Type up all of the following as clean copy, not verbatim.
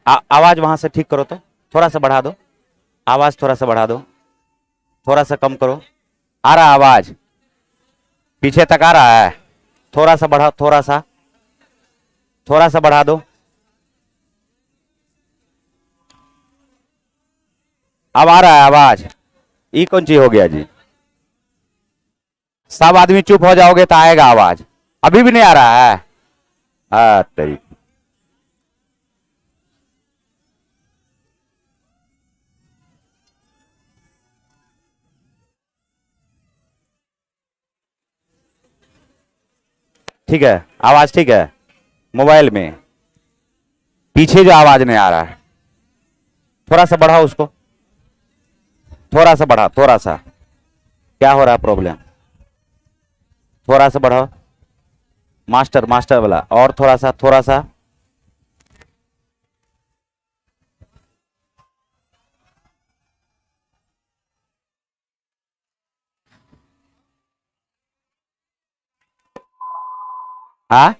आवाज वहां से ठीक करो, तो थोड़ा सा बढ़ा दो, आवाज थोड़ा सा बढ़ा दो, थोड़ा सा कम करो। आ रहा आवाज, पीछे तक आ रहा है, थोड़ा सा बढ़ा, थोड़ा सा बढ़ा दो। अब आ रहा है आवाज। ये कौन चीज हो गया जी? सब आदमी चुप हो जाओगे तो आएगा आवाज। अभी भी नहीं आ रहा है? तेरी। ठीक है, आवाज ठीक है। मोबाइल में पीछे जो आवाज नहीं आ रहा है, थोड़ा सा बढ़ाओ उसको, थोड़ा सा बढ़ा, थोड़ा सा। क्या हो रहा है प्रॉब्लम? थोड़ा सा बढ़ाओ, मास्टर मास्टर वाला, और थोड़ा सा, थोड़ा सा। हाँ,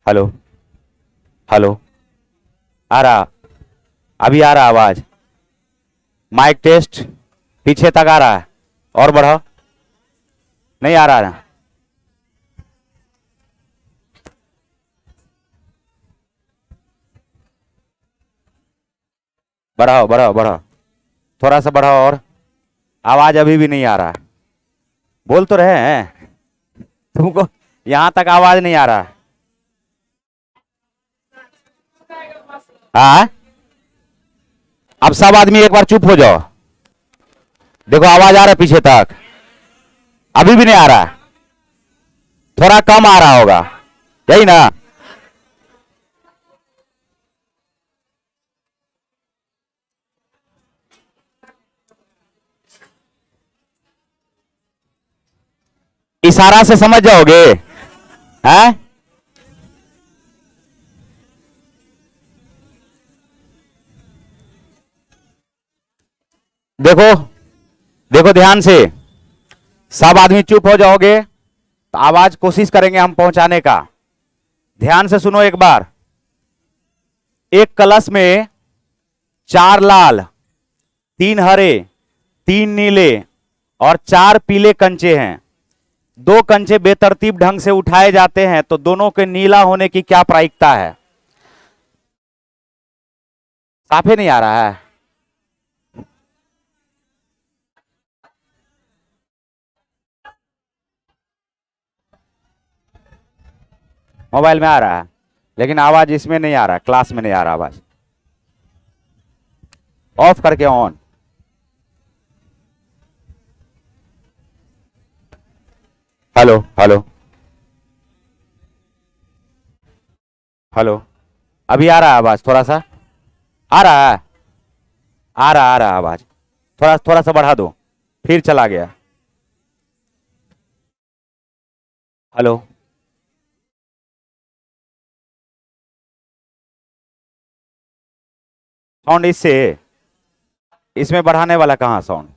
हेलो, हेलो। आ रहा, अभी आ रहा आवाज। माइक टेस्ट, पीछे तक आ रहा है, और बढ़ाओ। नहीं आ रहा ना? बढ़ाओ बढ़ाओ बढ़ाओ, थोड़ा सा बढ़ाओ और। आवाज अभी भी नहीं आ रहा है। बोल तो रहे हैं तुमको, यहां तक आवाज नहीं आ रहा है। हाँ, अब सब आदमी एक बार चुप हो जाओ। देखो आवाज आ रहा है पीछे तक, अभी भी नहीं आ रहा है। थोड़ा कम आ रहा होगा, यही ना? इशारा से समझ जाओगे? हैं? देखो, देखो ध्यान से, सब आदमी चुप हो जाओगे तो आवाज कोशिश करेंगे हम पहुंचाने का। ध्यान से सुनो एक बार। एक कलश में 4 लाल, 3 हरे, 3 नीले और 4 पीले कंचे हैं। 2 कंचे बेतरतीब ढंग से उठाए जाते हैं, तो दोनों के नीला होने की क्या प्रायिकता है? साफे नहीं आ रहा है? मोबाइल में आ रहा है, लेकिन आवाज इसमें नहीं आ रहा, क्लास में नहीं आ रहा आवाज। ऑफ करके ऑन। Hello, hello, hello. अभी आ रहा है आवाज? थोड़ा सा आ रहा है, आ रहा आवाज। थोड़ा थोड़ा सा बढ़ा दो, फिर चला गया। हेलो। साउंड इससे, इसमें बढ़ाने वाला कहां साउंड?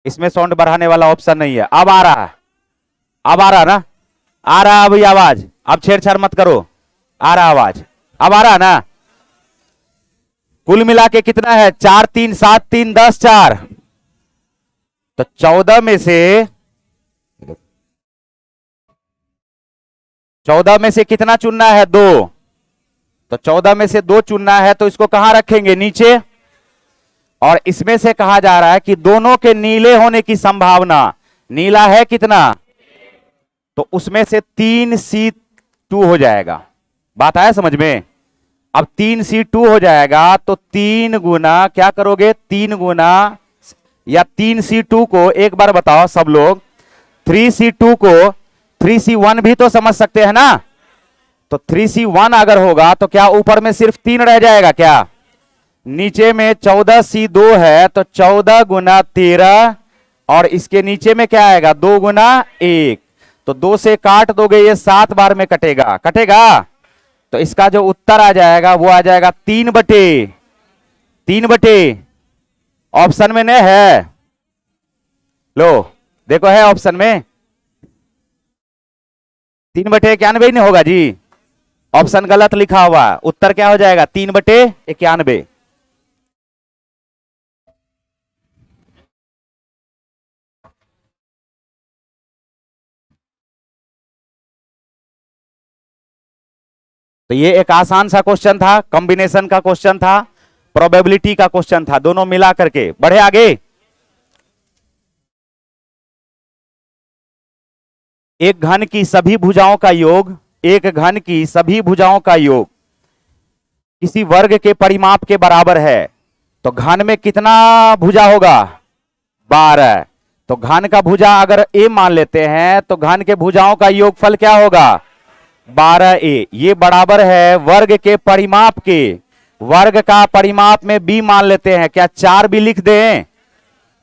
इसमें साउंड बढ़ाने वाला ऑप्शन नहीं है। अब आ रहा है, अब आ रहा ना? आ रहा अभी आवाज, अब छेड़छाड़ मत करो। आ रहा आवाज, अब आ रहा ना? कुल मिला के कितना है? 4 3 7 3 10 4। तो 14 में से कितना चुनना है? 2। तो 14 में से 2 चुनना है, तो इसको कहां रखेंगे? नीचे। और इसमें से कहा जा रहा है कि दोनों के नीले होने की संभावना, नीला है कितना, तो उसमें से 3C2 हो जाएगा। बात आया समझ में? अब 3C2 हो जाएगा तो 3 गुना क्या करोगे, 3 गुना या 3C2 को एक बार बताओ सब लोग, 3C2 को 3C1 भी तो समझ सकते हैं ना। तो 3C1 अगर होगा तो क्या ऊपर में सिर्फ 3 रह जाएगा क्या? नीचे में 14C2 है तो 14 गुना 13, और इसके नीचे में क्या आएगा, 2 गुना 1, तो 2 से काट दोगे ये 7 बार में कटेगा, कटेगा। तो इसका जो उत्तर आ जाएगा वो आ जाएगा 3/3 ऑप्शन में नहीं है, लो देखो है ऑप्शन में 3/91 नहीं होगा जी, ऑप्शन गलत लिखा हुआ, उत्तर क्या हो जाएगा 3/91। तो ये एक आसान सा क्वेश्चन था, कॉम्बिनेशन का क्वेश्चन था, प्रोबेबिलिटी का क्वेश्चन था, दोनों मिला करके। बढ़े आगे। एक घन की सभी भुजाओं का योग, एक घन की सभी भुजाओं का योग किसी वर्ग के परिमाप के बराबर है, तो घन में कितना भुजा होगा, 12। तो घन का भुजा अगर a मान लेते हैं तो घन के भुजाओं का योगफल क्या होगा, 12a। ये बराबर है वर्ग के परिमाप के, वर्ग का परिमाप में b मान लेते हैं, क्या 4b लिख दें?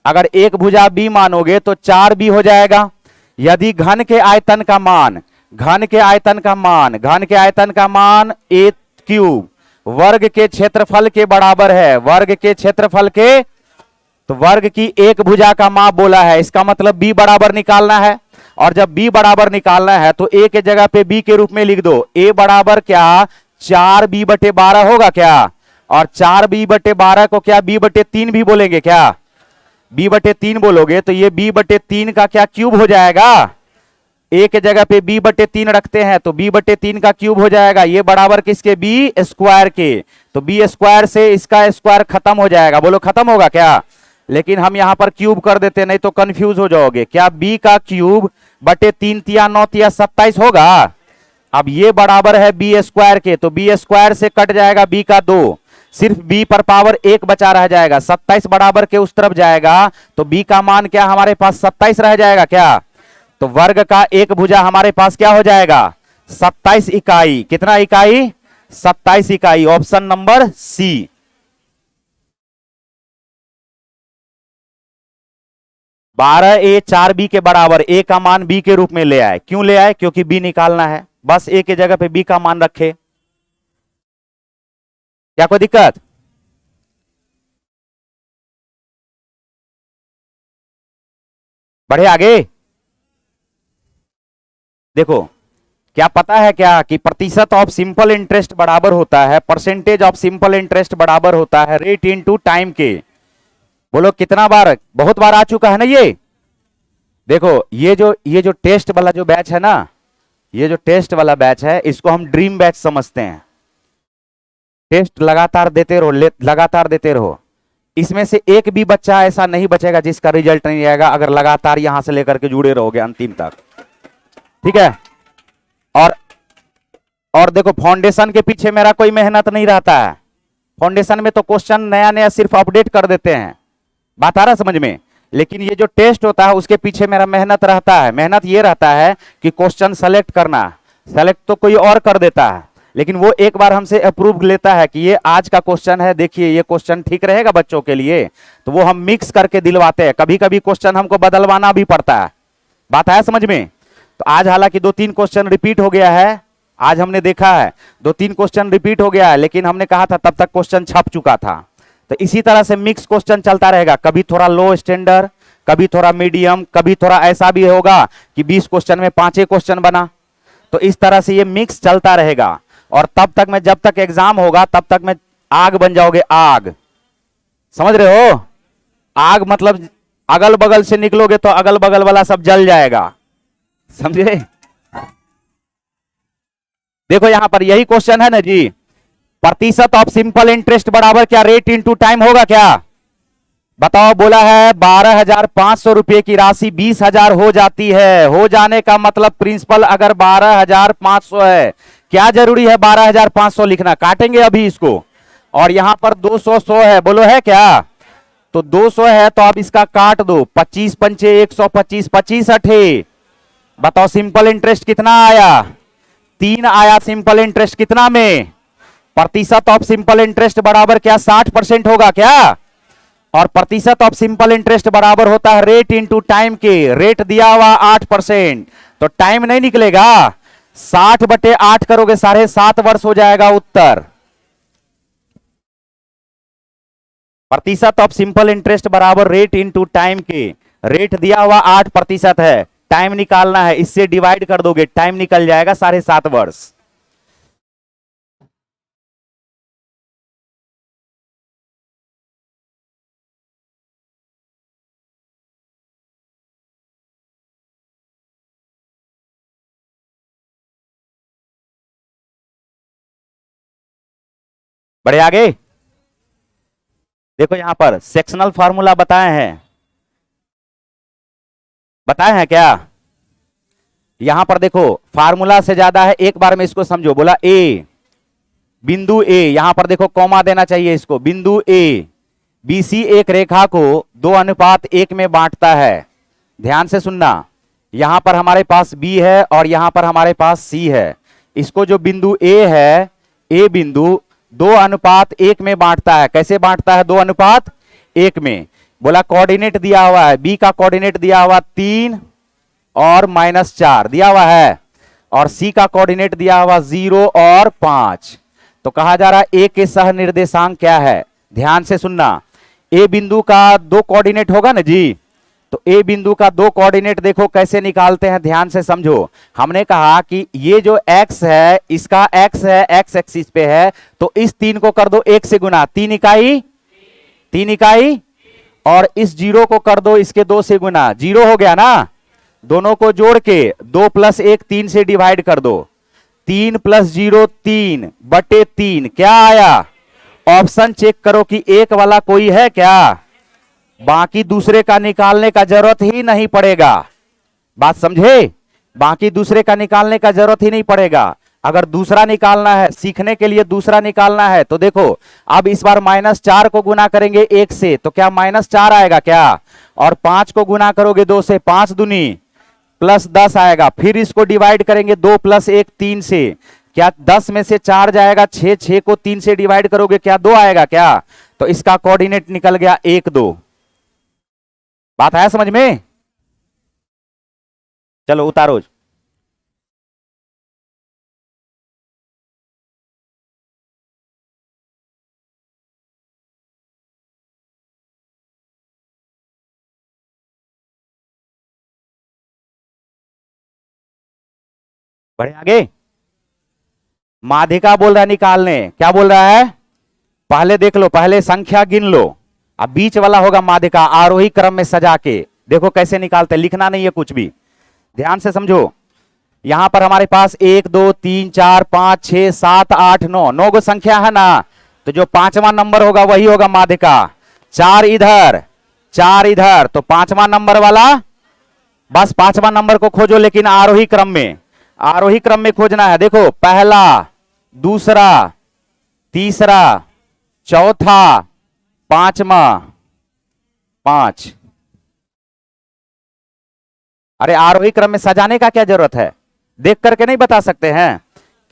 अगर एक भुजा b मानोगे तो 4b हो जाएगा। यदि घन के आयतन का मान, घन के आयतन का मान, घन के आयतन का मान a³ वर्ग के क्षेत्रफल के बराबर है, वर्ग के क्षेत्रफल के, तो वर्ग की एक भुजा का माप बोला है, इसका मतलब b बराबर निकालना है। और जब b बराबर निकालना है तो a के जगह पे b के रूप में लिख दो, a बराबर क्या 4b/12 होगा क्या, और 4b/12 को क्या b/3 भी बोलेंगे क्या, b/3 बोलोगे तो ये b/3 का क्या क्यूब हो जाएगा, a के जगह पे b/3 रखते हैं तो b/3 का क्यूब हो जाएगा, ये बराबर किसके, b² के, तो b² से इसका स्क्वायर खत्म हो जाएगा, बोलो खत्म होगा क्या। लेकिन हम यहां पर क्यूब कर देते, नहीं तो कंफ्यूज हो जाओगे, क्या b का क्यूब बटे 3 तिया 9 तिया 27 होगा। अब ये बराबर है b² के, तो b² से कट जाएगा b का 2, सिर्फ b पर पावर 1 बचा रह जाएगा, 27 बराबर के उस तरफ जाएगा तो b का मान क्या हमारे पास 27 रह जाएगा क्या। तो वर्ग का एक भुजा हमारे पास क्या हो जाएगा, 27 इकाई, कितना इकाई, 27 इकाई, ऑप्शन नंबर सी। बारह ए 4b के बराबर, a का मान b के रूप में ले आए, क्यों ले आए, क्योंकि b निकालना है, बस a के जगह पे b का मान रखे। क्या कोई दिक्कत, बढ़े आगे। देखो क्या पता है क्या कि प्रतिशत ऑफ सिंपल इंटरेस्ट बराबर होता है, परसेंटेज ऑफ सिंपल इंटरेस्ट बराबर होता है रेट इनटू टाइम के। बोलो कितना बार, बहुत बार आ चुका है ना ये। देखो ये जो टेस्ट वाला जो बैच है ना, ये जो टेस्ट वाला बैच है इसको हम ड्रीम बैच समझते हैं। टेस्ट लगातार देते रहो, लगातार देते रहो, इसमें से एक भी बच्चा ऐसा नहीं बचेगा जिसका रिजल्ट नहीं आएगा, अगर लगातार यहां से लेकर के जुड़े रहोगे अंतिम तक, ठीक है। और देखो फाउंडेशन के पीछे मेरा कोई मेहनत नहीं रहता है, फाउंडेशन में तो क्वेश्चन नया नया सिर्फ अपडेट कर देते हैं, बात आ रहा समझ में। लेकिन ये जो टेस्ट होता है उसके पीछे मेरा मेहनत रहता है, मेहनत ये रहता है कि क्वेश्चन सेलेक्ट करना, सेलेक्ट तो कोई और कर देता है, लेकिन वो एक बार हमसे अप्रूव लेता है कि ये आज का क्वेश्चन है, देखिए ये क्वेश्चन ठीक रहेगा बच्चों के लिए, तो वो हम मिक्स करके दिलवाते हैं। कभी कभी क्वेश्चन हमको बदलवाना भी पड़ता है, बात आया समझ में। तो आज हालांकि 2-3 क्वेश्चन रिपीट हो गया है, आज हमने देखा है 2-3 क्वेश्चन रिपीट हो गया है, लेकिन हमने कहा था तब तक क्वेश्चन छप चुका था। तो इसी तरह से मिक्स क्वेश्चन चलता रहेगा, कभी थोड़ा लो स्टैंडर्ड, कभी थोड़ा मीडियम, कभी थोड़ा ऐसा भी होगा कि 20 क्वेश्चन में 5 क्वेश्चन बना। तो इस तरह से ये मिक्स चलता रहेगा, और तब तक में, जब तक एग्जाम होगा तब तक में आग बन जाओगे, आग, समझ रहे हो। आग मतलब अगल बगल से निकलोगे तो अगल बगल वाला सब जल जाएगा, समझे। देखो यहां पर यही क्वेश्चन है ना जी, प्रतिशत ऑफ सिंपल इंटरेस्ट बराबर क्या रेट इनटू टाइम होगा क्या, बताओ, बोला है 12,500 रुपए की राशि 20,000 हो जाती है। हो जाने का मतलब प्रिंसिपल अगर 12,500 है, क्या जरूरी है 12,500 लिखना? काटेंगे अभी इसको। और यहां पर 200 100 है, बोलो है क्या? तो 200 है तो अब इसका काट दो, 25 पंचे 125, 25 अठे। बताओ सिंपल इंटरेस्ट कितना आया? 3 आया। सिंपल इंटरेस्ट कितना में? प्रतिशत ऑफ सिंपल इंटरेस्ट बराबर क्या 60% होगा क्या? और प्रतिशत ऑफ सिंपल इंटरेस्ट बराबर होता है रेट इंटू टाइम के। रेट दिया हुआ 8%, तो टाइम नहीं निकलेगा। 60/8 करोगे 7.5 वर्ष हो जाएगा उत्तर। प्रतिशत ऑफ सिंपल इंटरेस्ट बराबर रेट इंटू टाइम के। रेट दिया हुआ 8% है, टाइम निकालना है, इससे डिवाइड कर दोगे, टाइम निकल जाएगा 7.5 वर्ष। बढ़े आगे। देखो यहां पर सेक्शनल फार्मूला बताए हैं, बताए हैं क्या? यहां पर देखो फार्मूला से ज्यादा है, एक बार में इसको समझो। बोला ए, बिंदु ए, यहां पर देखो कॉमा देना चाहिए इसको। बिंदु ए बीसी एक रेखा को 2:1 में बांटता है। ध्यान से सुनना, यहां पर हमारे पास बी है और यहां पर हमारे पास सी है। इसको जो बिंदु ए है, ए बिंदु 2:1 में बांटता है। कैसे बांटता है? 2:1 में। बोला कोऑर्डिनेट दिया हुआ है, बी का कोऑर्डिनेट दिया हुआ 3 और -4 दिया हुआ है, और सी का कोऑर्डिनेट दिया हुआ 0 और 5। तो कहा जा रहा है ए के सह निर्देशांक क्या है? ध्यान से सुनना, ए बिंदु का 2 कोऑर्डिनेट होगा ना जी, तो ए बिंदु का 2 कोऑर्डिनेट देखो कैसे निकालते हैं, ध्यान से समझो। हमने कहा कि ये जो x है, इसका x है, x एक्सिस पे है, तो इस 3 को कर दो 1 से गुना, 3 इकाई, 3 इकाई, और इस 0 को कर दो इसके 2 से गुना, 0 हो गया ना। दोनों को जोड़ के 2 + 1 3 से डिवाइड कर दो, 3 + 0 3/3। क्या आया? ऑप्शन चेक करो कि एक वाला कोई है क्या? बाकी दूसरे का निकालने का जरूरत ही नहीं पड़ेगा। बात समझे? बाकी दूसरे का निकालने का जरूरत ही नहीं पड़ेगा। अगर दूसरा निकालना है, सीखने के लिए दूसरा निकालना है, तो देखो अब इस बार -4 को गुना करेंगे 1 से, तो क्या -4 आएगा क्या? और 5 को गुना करोगे 2 से, 5 दूनी +10 आएगा। फिर इसको डिवाइड करेंगे 2 + 1 3 से, क्या 10 में से 4 जाएगा 6, 6 को 3 से डिवाइड करोगे क्या 2 आएगा क्या? तो इसका कोऑर्डिनेट निकल गया 1 2। बात आया समझ में? चलो उतारो। बढ़े आगे। माध्यिका बोल रहा है निकालने, क्या बोल रहा है? पहले देख लो, पहले संख्या गिन लो, अब बीच वाला होगा माध्यिका, आरोही क्रम में सजा के देखो कैसे निकालते। लिखना नहीं है कुछ भी, ध्यान से समझो। यहां पर हमारे पास 1 2 3 4 5 6 7 8 9, 9 गो संख्या है ना, तो जो 5वां नंबर होगा वही होगा माध्यिका। 4 इधर 4 इधर, तो 5वां नंबर वाला, बस 5वां नंबर को खोजो, लेकिन आरोही क्रम में, आरोही क्रम में खोजना है। देखो पहला, दूसरा, तीसरा, चौथा, 5वां, 5। अरे आरोही क्रम में सजाने का क्या जरूरत है? देख करके नहीं बता सकते हैं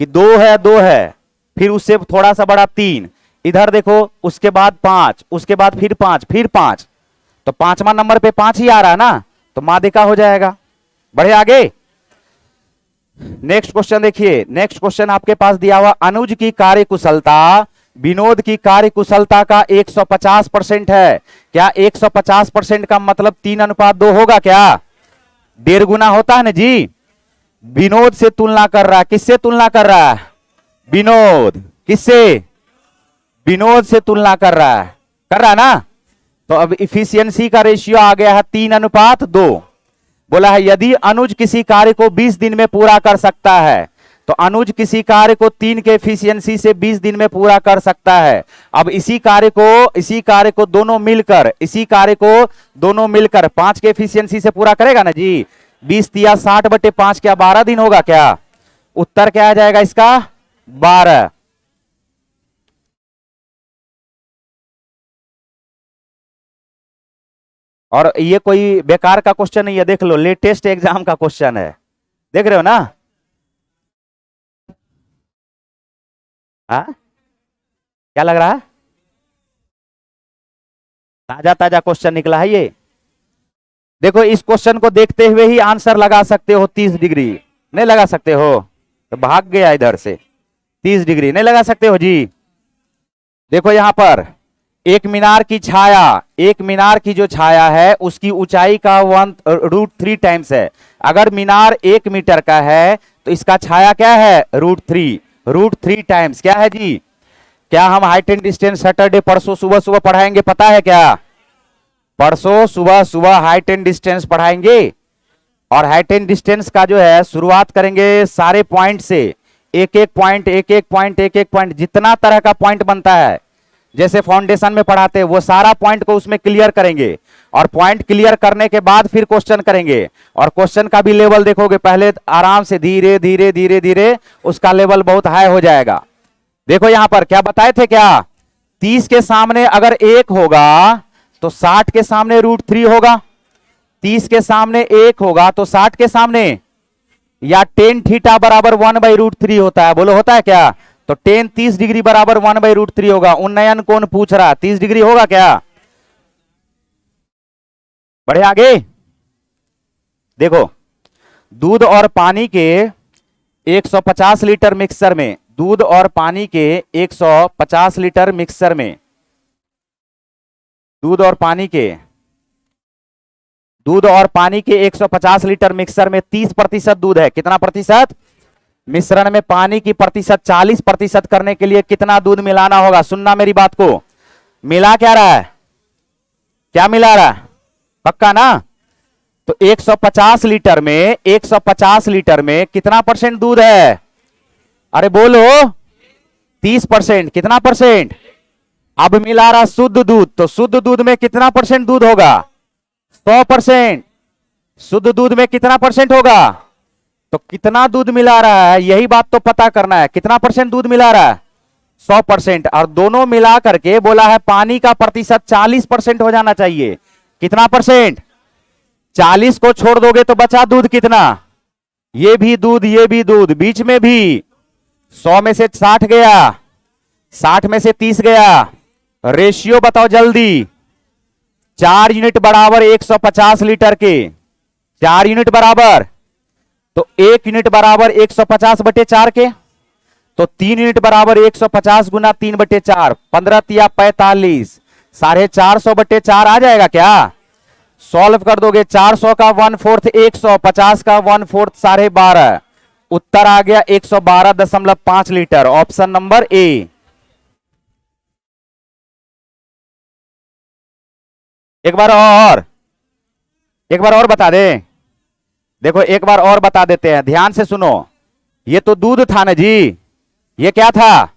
कि 2 है, 2 है, फिर उससे थोड़ा सा बड़ा 3, इधर देखो, उसके बाद 5, उसके बाद फिर 5, फिर 5, तो 5वां नंबर पे 5 ही आ रहा है ना, तो माध्यिका हो जाएगा। बढ़े आगे। नेक्स्ट क्वेश्चन देखिए, नेक्स्ट क्वेश्चन आपके पास दिया हुआ, अनुज की कार्यकुशलता विनोद की कार्यकुशलता का 150% है। क्या 150% का मतलब 3:2 होगा क्या? 1.5 गुना होता है ना जी। विनोद से तुलना कर रहा है, किससे तुलना कर रहा है? विनोद, किससे? विनोद से तुलना कर रहा है, कर रहा है ना। तो अब इफिशियंसी का रेशियो आ गया है 3:2। बोला है यदि अनुज किसी कार्य को 20 दिन में पूरा कर सकता है, तो अनुज किसी कार्य को 3 के एफिशिएंसी से 20 दिन में पूरा कर सकता है। अब इसी कार्य को दोनों मिलकर 5 के एफिशिएंसी से पूरा करेगा ना जी। 20 तिया 60/5 क्या 12 दिन होगा क्या? उत्तर क्या आ जाएगा इसका? 12। और ये कोई बेकार का क्वेश्चन नहीं है, देख लो, लेटेस्ट एग्जाम का क्वेश्चन है, देख रहे हो ना? हाँ, क्या लग रहा है? ताजा ताजा क्वेश्चन निकला है ये। देखो, इस क्वेश्चन को देखते हुए ही आंसर लगा सकते हो 30 डिग्री। नहीं लगा सकते हो तो भाग गया इधर से। 30 डिग्री नहीं लगा सकते हो जी। देखो यहां पर एक मीनार की जो छाया है उसकी ऊंचाई का 1√3 टाइम्स है। अगर मीनार 1 मीटर का है तो इसका छाया क्या है? √3 टाइम्स। क्या है जी? क्या हम हाइट एंड डिस्टेंस सैटरडे परसों सुबह सुबह पढ़ाएंगे? पता है क्या? परसों सुबह सुबह हाइट एंड डिस्टेंस पढ़ाएंगे। और हाइट एंड डिस्टेंस का जो है शुरुआत करेंगे सारे पॉइंट से, एक एक पॉइंट, जितना तरह का पॉइंट बनता है जैसे फाउंडेशन में पढ़ाते हैं वो सारा पॉइंट को उसमें क्लियर करेंगे। और पॉइंट क्लियर करने के बाद फिर क्वेश्चन करेंगे। और क्वेश्चन का भी लेवल देखोगे, पहले आराम से धीरे धीरे उसका लेवल बहुत हाई हो जाएगा। देखो यहां पर क्या बताए थे? क्या 30 के सामने अगर 1 होगा तो 60 के सामने √3 होगा। 30 के सामने 1 होगा तो 60 के सामने, या tan थीटा बराबर 1/√3 होता है। बोलो होता है क्या? तो tan 30 डिग्री बराबर 1/√3 होगा। उन्नयन कौन पूछ रहा? 30 डिग्री होगा क्या? बढ़े आगे। देखो, दूध और पानी के 150 लीटर मिक्सर में, दूध और पानी के 150 लीटर मिक्सर में, दूध और पानी के 150 लीटर मिक्सर में 30% दूध है। कितना प्रतिशत? मिश्रण में पानी की प्रतिशत 40% करने के लिए कितना दूध मिलाना होगा? सुनना मेरी बात को। मिला क्या रहा है? क्या मिला रहा है? पक्का ना? तो 150 लीटर में कितना परसेंट दूध है? अरे बोलो 30%। कितना परसेंट? अब मिला रहा शुद्ध दूध, तो शुद्ध दूध में कितना परसेंट दूध होगा? 100%। शुद्ध दूध में कितना परसेंट होगा? तो कितना दूध मिला रहा है यही बात तो पता करना है। कितना परसेंट दूध मिला रहा है? 100%। और दोनों मिला करके बोला है पानी का प्रतिशत 40% हो जाना चाहिए। कितना परसेंट? 40 को छोड़ दोगे तो बचा दूध कितना? ये भी दूध, बीच में भी 100 में से 60 गया, 60 में से 30 गया। रेशियो बताओ जल्दी। 4 यूनिट बराबर 150 लीटर के, 4 यूनिट बराबर, तो 1 यूनिट बराबर 150/4 के, तो 3 यूनिट बराबर 150 गुना 3/4, 15 तिया 45, 450/4 आ जाएगा क्या? सॉल्व कर दोगे। 400 का 1/4 100, 50 का 1/4 12.5, उत्तर आ गया 112.5 लीटर। Option number A. एक बार और बता दे। देखो एक बार और बता देते हैं, ध्यान से सुनो। ये तो दूध था ना जी, ये क्या था?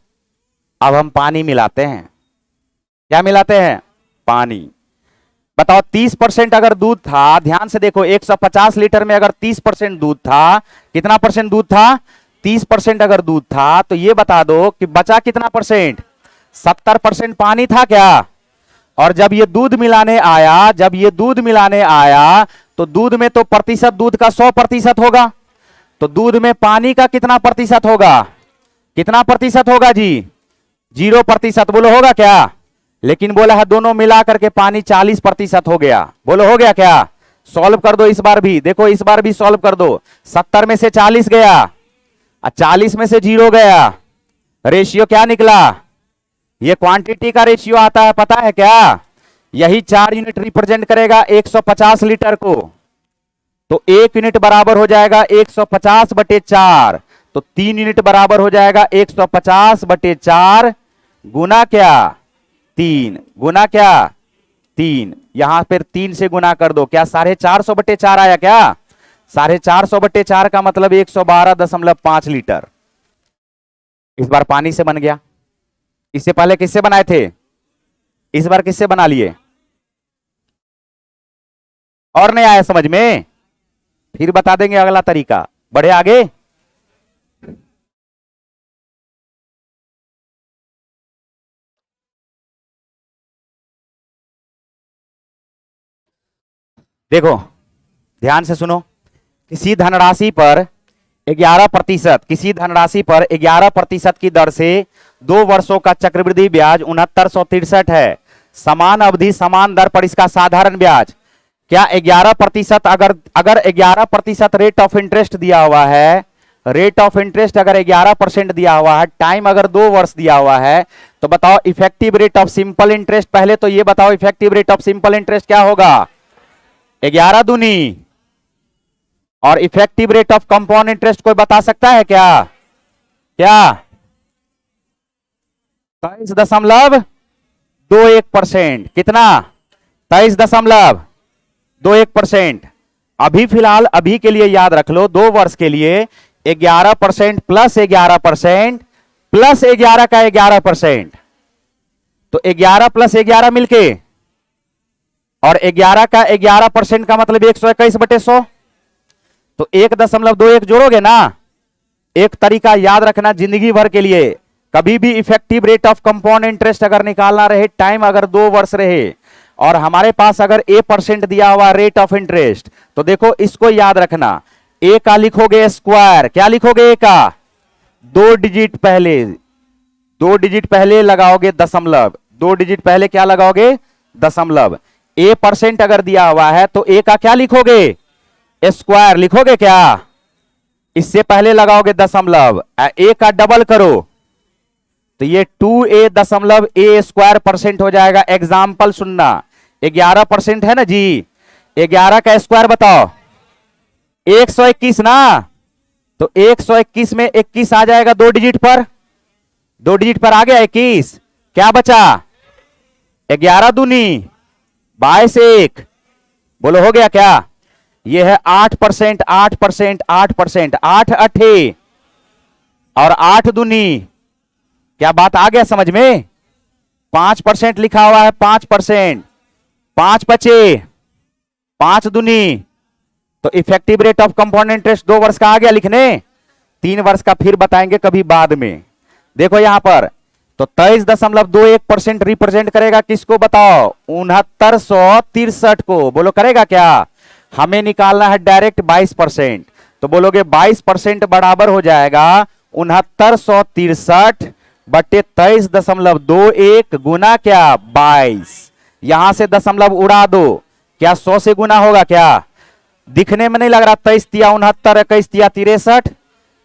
अब हम पानी मिलाते हैं। क्या मिलाते हैं? पानी। बताओ 30% अगर दूध था, ध्यान से देखो, 150 लीटर में अगर 30% दूध था, कितना परसेंट दूध था? 30% अगर दूध था, तो ये बता दो कि बचा कितना परसेंट? 70% पानी था क्या? और जब ये दूध मिलाने आया तो दूध में तो प्रतिशत दूध का 100% होगा, तो दूध में पानी का कितना प्रतिशत होगा? कितना प्रतिशत होगा जी? 0%। बोलो होगा क्या? लेकिन बोला है दोनों मिला करके पानी 40% हो गया। बोलो हो गया क्या? सॉल्व कर दो इस बार भी। देखो इस बार भी सॉल्व कर दो। 70 में से 40 गया और 40 में से 0 गया, रेशियो क्या निकला? ये क्वांटिटी का रेशियो आता है, पता है क्या? यही 4 यूनिट रिप्रेजेंट करेगा 150 लीटर को। तो 1 यूनिट बराबर हो जाएगा 150/4, तो 3 यूनिट बराबर हो जाएगा 150/4 गुना क्या? 3 गुना क्या? 3। यहां पर 3 से गुना कर दो। क्या 450/4 आया क्या? 450/4 का मतलब 112.5 लीटर। इस बार पानी से बन गया। इससे पहले किससे बनाए थे? इस बार किससे बना लिए? और नहीं आया समझ में? फिर बता देंगे अगला तरीका। बढ़े आगे। देखो ध्यान से सुनो। किसी धनराशि पर 11%, किसी धनराशि पर 11% की दर से 2 वर्षों का चक्रवृद्धि ब्याज 6963 है। समान अवधि समान दर पर इसका साधारण ब्याज क्या 11%? अगर 11% रेट ऑफ इंटरेस्ट दिया हुआ है, रेट ऑफ इंटरेस्ट अगर 11% दिया हुआ है, टाइम अगर 2 वर्ष दिया हुआ है, तो बताओ effective rate of simple interest, पहले तो ये बताओ effective rate of simple interest क्या होगा? 11 दूनी। और effective rate of compound interest कोई बता सकता है क्या? क्या? 23.21%। कितना? 23.21%। अभी फिलहाल अभी के लिए याद रख लो, 2 वर्ष के लिए 11% प्लस 11% प्लस 11 का 11%, तो 11 प्लस 11 मिलके, और 11 का 11% का मतलब 121/100, तो 1.21 जोड़ोगे ना। एक तरीका याद रखना जिंदगी भर के लिए, कभी भी effective rate of compound interest अगर निकालना रहे, टाइम अगर 2 वर्ष रहे, और हमारे पास अगर A% दिया हुआ रेट ऑफ इंटरेस्ट, तो देखो इसको याद रखना, ए का लिखोगे स्क्वायर, क्या लिखोगे? ए का 2 डिजिट पहले, 2 डिजिट पहले लगाओगे दशमलव, 2 डिजिट पहले क्या लगाओगे? दशमलव। A% अगर दिया हुआ है तो ए का क्या लिखोगे? स्क्वायर लिखोगे क्या? इससे पहले लगाओगे दशमलव, ए का डबल करो, तो ये 2a.a² हो जाएगा। एग्जाम्पल सुनना, 11% है ना जी, 11 का स्क्वायर बताओ, 121 ना, तो 121 में 21 आ जाएगा 2 डिजिट पर, 2 डिजिट पर आ गया 21, क्या बचा? 11 दूनी 22, 1 बोलो हो गया क्या? ये है 8%, 8%, 8%, 8 अठे और 8 दूनी, क्या बात आ गया समझ में? 5% लिखा हुआ है, 5%, 5 बचे, 5 दूनी, तो effective rate of compound interest 2 वर्ष का आ गया लिखने, 3 वर्ष का फिर बताएंगे कभी बाद में। देखो यहां पर तो 23.21% रिप्रेजेंट करेगा किसको बताओ? 6963 को। बोलो करेगा क्या? हमें निकालना है डायरेक्ट 22%, तो बोलोगे 22% बराबर हो जाएगा 6963 बटे 23.21 गुना क्या? 22। यहां से दशमलव उड़ा दो, क्या 100 से गुना होगा क्या? दिखने में नहीं लग रहा? 23 तिया 69, 21 तिया 63,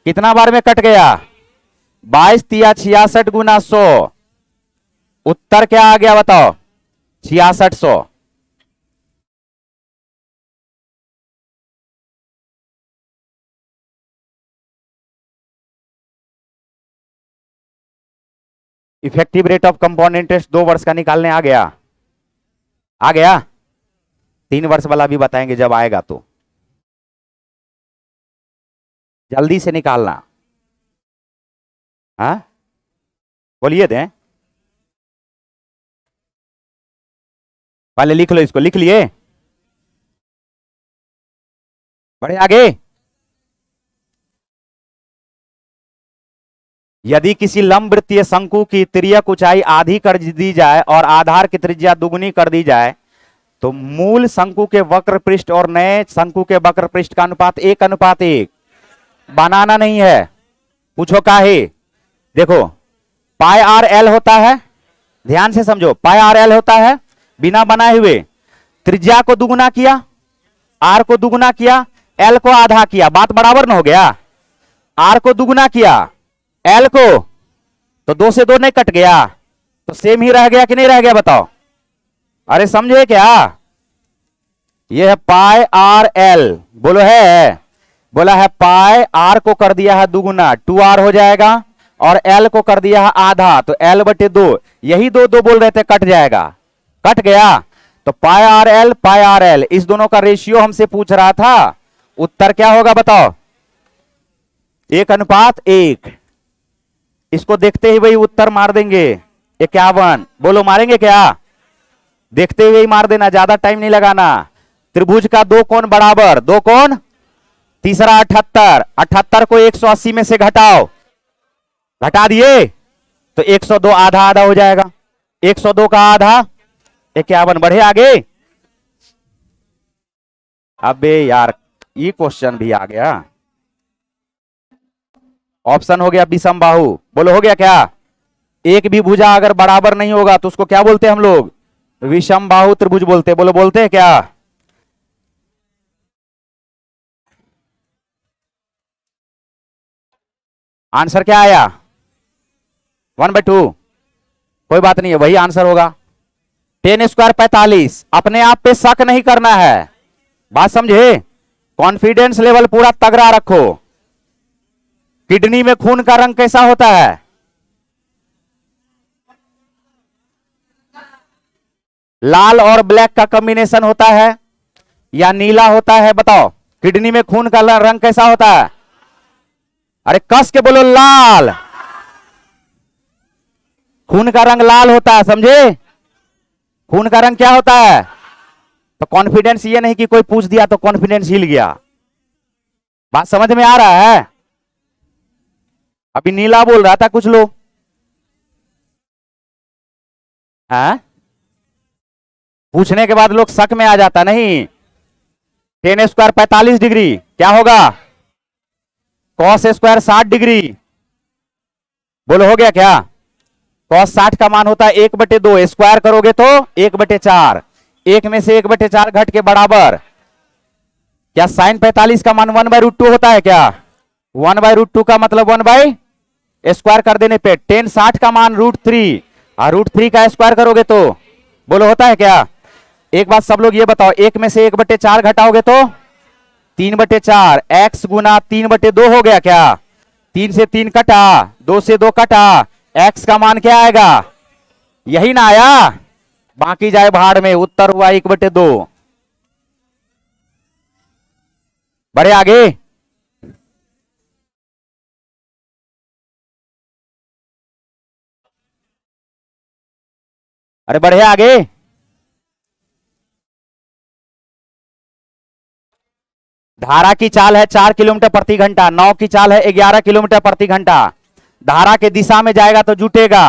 कितना बार में कट गया? 22 तिया 66 गुना 100, उत्तर क्या आ गया बताओ? 6600। Effective rate of compound interest 2 वर्ष का निकालने आ गया? आ गया? 3 वर्ष वाला भी बताएंगे जब आएगा, तो जल्दी से निकालना। हाँ बोलिए दें, पहले लिख लो इसको, लिख लिए? बढ़े आगे। यदि किसी लंबवृत्तीय शंकु की तिर्यक ऊंचाई आधी कर दी जाए और आधार की त्रिज्या दुगुनी कर दी जाए, तो मूल शंकु के वक्र पृष्ठ और नए शंकु के वक्र पृष्ठ का अनुपात 1:1 बनाना नहीं है। पूछो काहे? देखो पाई आर एल होता है, ध्यान से समझो, पाई आर एल होता है बिना बनाए हुए, त्रिज्या को दुगुना किया, आर को दुगुना किया, एल को आधा किया, बात बराबर न हो गया? आर को दुगुना किया, एल को, तो 2 से 2 नहीं कट गया, तो सेम ही रह गया कि नहीं रह गया बताओ? अरे समझे क्या? ये है पाई आर एल, बोलो है, बोला है पाई आर को कर दिया है दुगुना, 2r हो जाएगा, और एल को कर दिया है आधा, तो l/2, यही दो बोल रहे थे, कट जाएगा, कट गया, तो पाई आर एल इस दोनों का रेशियो हमसे पूछ रहा था, उत्तर क्या होगा बताओ? 1:1। इसको देखते ही वही उत्तर मार देंगे 51। बोलो मारेंगे क्या? देखते हुए ही मार देना, ज्यादा टाइम नहीं लगाना। त्रिभुज का दो कोण बराबर, दो कोण, तीसरा 78, 78 को 180 में से घटाओ, घटा दिए तो 102 आधा आधा हो जाएगा, 102 का आधा 51। बढ़े आगे। अबे यार ये क्वेश्चन भी आ गया, ऑप्शन हो गया विषमबाहु। बोलो हो गया क्या? एक भी भुजा अगर बराबर नहीं होगा तो उसको क्या बोलते हैं हम लोग? विषमबाहु त्रिभुज बोलते हैं। बोलो बोलते हैं क्या? आंसर क्या आया? 1/2। कोई बात नहीं है, वही आंसर होगा। 10 स्क्वायर 45। अपने आप पे शक नहीं करना है, बात समझे? कॉन्फिडेंस लेवल पूरा तगड़ा रखो। किडनी में खून का रंग कैसा होता है? लाल और ब्लैक का कॉम्बिनेशन होता है या नीला होता है? बताओ, किडनी में खून का रंग कैसा होता है? अरे कस के बोलो, लाल। खून का रंग लाल होता है, समझे? खून का रंग क्या होता है? तो कॉन्फिडेंस ये नहीं कि कोई पूछ दिया तो कॉन्फिडेंस हिल गया। बात समझ में आ रहा है? अभी नीला बोल रहा था कुछ लोग, हाँ? पूछने के बाद लोग शक में आ जाता। नहीं, 10 स्क्वायर 45 डिग्री क्या होगा? Cos square 60 degree. बोलो हो गया क्या? कॉस 60 का मान होता है 1/2, स्क्वायर करोगे तो 1/4, एक में से 1/4 घट के बराबर। क्या साइन 45 का मान 1/√2 होता है क्या? 1/√2 का मतलब 1 स्क्वायर कर देने पे 10 60 का मान √3 और √3 का स्क्वायर करोगे तो बोलो होता है क्या? एक बात सब लोग ये बताओ, एक में से 1/4 घटाओगे तो 3/4, x गुना 3/2 हो गया क्या? 3 से 3 कटा, 2 से 2 कटा, x का मान क्या आएगा? यही ना आया? बाकी जाए भाड़ में, उत्तर हुआ 1/2। बढ़े आगे। अरे बढ़े आगे। धारा की चाल है 4 किलोमीटर प्रति घंटा, नाव की चाल है 11 किलोमीटर प्रति घंटा। धारा के दिशा में जाएगा तो जुटेगा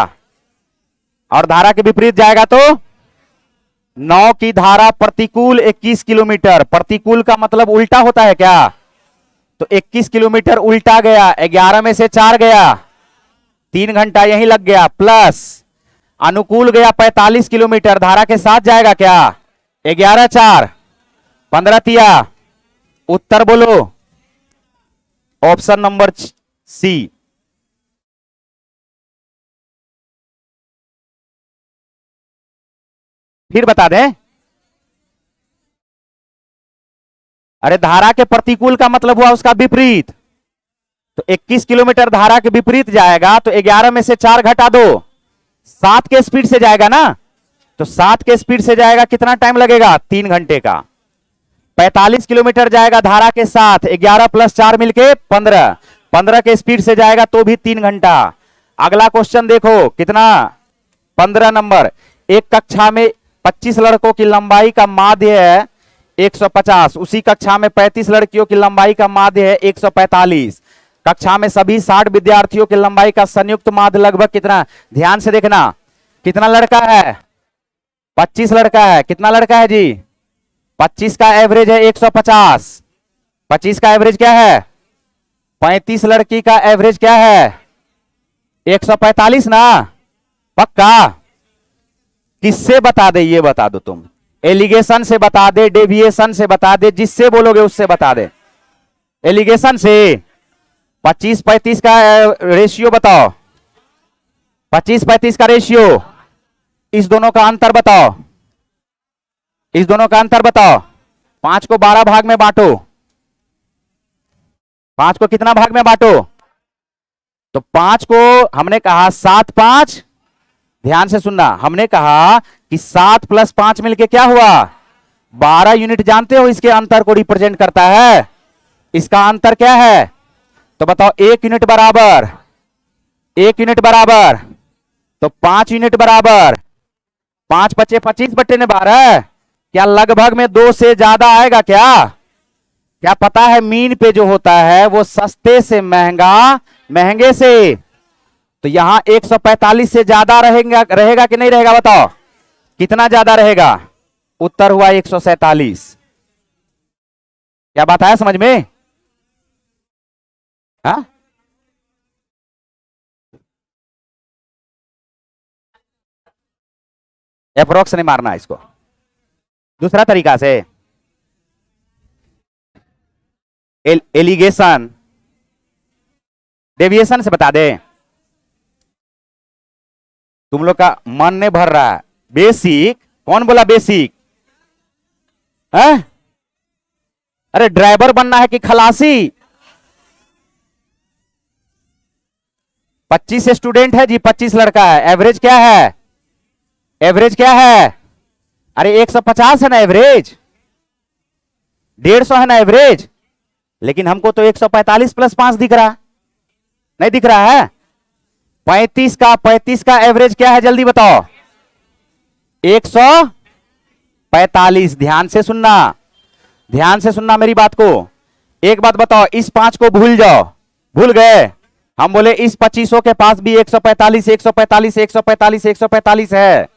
और धारा के विपरीत जाएगा तो? नाव की धारा प्रतिकूल 21 किलोमीटर, प्रतिकूल का मतलब उल्टा होता है क्या? तो 21 किलोमीटर उल्टा गया, 11 में से 4 गया, 3 घंटा यही लग गया, प्लस अनुकूल गया 45 किलोमीटर, धारा के साथ जाएगा क्या? 11 4 15 तिया। उत्तर बोलो, ऑप्शन नंबर सी। फिर बता दें, अरे धारा के प्रतिकूल का मतलब हुआ उसका विपरीत, तो 21 किलोमीटर धारा के विपरीत जाएगा तो 11 में से 4 घटा दो, 7 के स्पीड से जाएगा ना, तो 7 के स्पीड से जाएगा, कितना टाइम लगेगा? 3 घंटे का। 45 किलोमीटर जाएगा धारा के साथ, 11 + 4 मिलके 15, 15 के स्पीड से जाएगा तो भी 3 घंटा। अगला क्वेश्चन देखो कितना, 15 नंबर। एक कक्षा में 25 लड़कों की लंबाई का माध्य है 150, उसी कक्षा में 35 लड़कियों की लंबाई का माध्य है 145। कक्षा में सभी 60 विद्यार्थियों की लंबाई का संयुक्त माध्य लगभग कितना? ध्यान से देखना, कितना लड़का है? 25 लड़का है। कितना लड़का है जी? 25 का एवरेज है 150, 25 का एवरेज क्या है? 35 लड़की का एवरेज क्या है? 145 ना? पक्का? किससे बता दे ये बता दो तुम, एलिगेशन से बता दे, डेविएशन से बता दे, जिससे बोलोगे उससे बता दे। एलिगेशन से 25-35 का रेशियो बताओ, 25-35 का रेशियो, इस दोनों का अंतर बताओ, इस दोनों का अंतर बताओ। 5 को 12 भाग में बांटो, 5 को कितना भाग में बांटो? तो 5 को हमने कहा 7 5, ध्यान से सुनना, हमने कहा कि 7 + 5 मिलके क्या हुआ? 12 यूनिट। जानते हो इसके अंतर को रिप्रेजेंट करता है, इसका अंतर क्या है? तो बताओ, 1 यूनिट बराबर 1 यूनिट बराबर, तो 5 यूनिट बराबर 5 पचे 25/12। क्या लगभग में 2 से ज्यादा आएगा क्या? क्या पता है मीन पे जो होता है वो सस्ते से महंगा, महंगे से, तो यहां 145 से ज्यादा रहेगा कि नहीं रहेगा? बताओ कितना ज्यादा रहेगा? उत्तर हुआ 147। क्या बात है समझ में? हाँ, अप्रोक्स नहीं मारना इसको, दूसरा तरीका से एलिगेशन डेविएशन से बता दे। तुम लोग का मन नहीं भर रहा है। बेसिक, कौन बोला बेसिक है? अरे ड्राइवर बनना है कि खलासी? 25 स्टूडेंट है जी, 25 लड़का है, एवरेज क्या है? एवरेज क्या है? अरे 150 है ना एवरेज, 150 है ना एवरेज, लेकिन हमको तो 145 + 5 दिख रहा, नहीं दिख रहा है? 35 का एवरेज क्या है जल्दी बताओ? 145। ध्यान से सुनना, ध्यान से सुनना मेरी बात को। एक बात बताओ, इस 5 को भूल जाओ, भूल गए? हम बोले इस 25 के पास भी 145 145 145 145 है,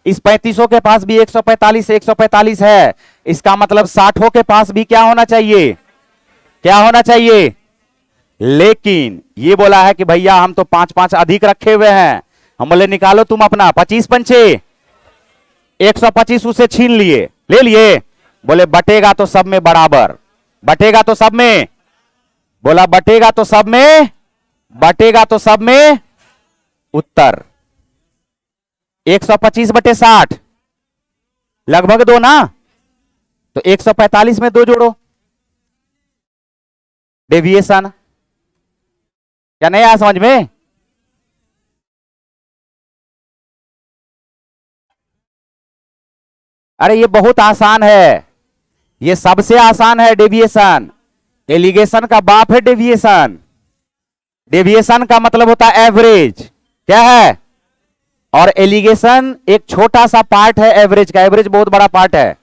इस 35 के पास भी 145 145 है, इसका मतलब 60 के पास भी क्या होना चाहिए? क्या होना चाहिए? लेकिन ये बोला है कि भैया हम तो 5 अधिक रखे हुए हैं। हम बोले निकालो तुम अपना, 25 पंचे 125 उसे छीन लिए, ले लिए। बोले बटेगा तो सब में बराबर, बटेगा तो सब में, बोला बटेगा तो सब में, बटेगा तो सब में। उत्तर 125/60 लगभग 2 ना, तो 145 में 2 जोड़ो, डेविएशन। क्या नहीं आया समझ में? अरे ये बहुत आसान है, ये सबसे आसान है डेविएशन। एलिगेशन का बाप है डेविएशन। डेविएशन का मतलब होता है एवरेज, क्या है? और एलिगेशन एक छोटा सा पार्ट है एवरेज का। एवरेज बहुत बड़ा पार्ट है,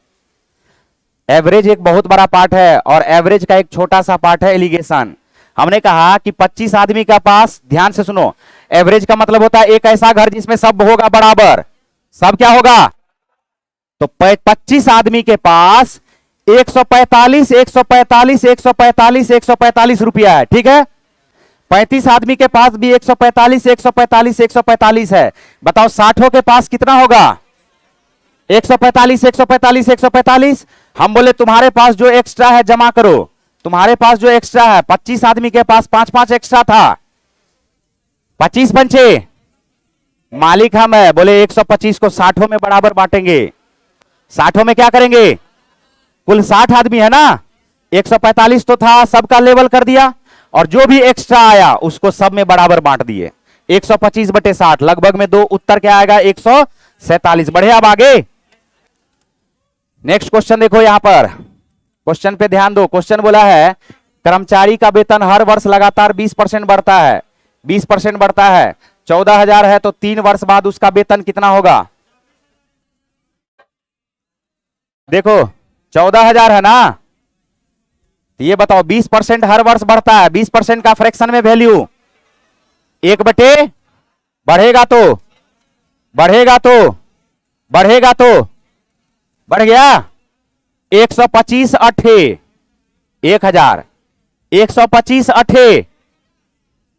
एवरेज एक बहुत बड़ा पार्ट है, और एवरेज का एक छोटा सा पार्ट है एलिगेशन। हमने कहा कि 25 आदमी का पास, ध्यान से सुनो, एवरेज का मतलब होता है एक ऐसा घर जिसमें सब होगा बराबर। सब क्या होगा? तो 25 आदमी के पास 145 145 145 145 रुपया है, ठीक है? 35 आदमी के पास भी 145 145 145 है। बताओ 60 के पास कितना होगा? 145 145 145। हम बोले तुम्हारे पास जो एक्स्ट्रा है जमा करो, तुम्हारे पास जो एक्स्ट्रा है, 25 आदमी के पास 5 एक्स्ट्रा था, 25 पंचे, मालिक हम है। बोले 125 को 60 में बराबर बांटेंगे। 60 में क्या करेंगे? कुल 60 आदमी है ना, 145 तो था, सबका लेवल कर दिया, और जो भी एक्स्ट्रा आया उसको सब में बराबर बांट दिए। 125/60 लगभग में 2। उत्तर क्या आएगा? 147। बढ़े अब आगे। नेक्स्ट क्वेश्चन देखो, यहां पर क्वेश्चन पे ध्यान दो। क्वेश्चन बोला है कर्मचारी का वेतन हर वर्ष लगातार 20% बढ़ता है, 20% बढ़ता है। 14,000 है तो 3 वर्ष बाद उसका वेतन कितना होगा? देखो 14,000 है ना, ये बताओ 20% हर वर्ष बढ़ता है, 20% का फ्रैक्शन में वैल्यू 1/, बढ़ेगा तो बढ़ेगा तो बढ़ेगा तो बढ़ गया 125 अठे 1000, 125 अठे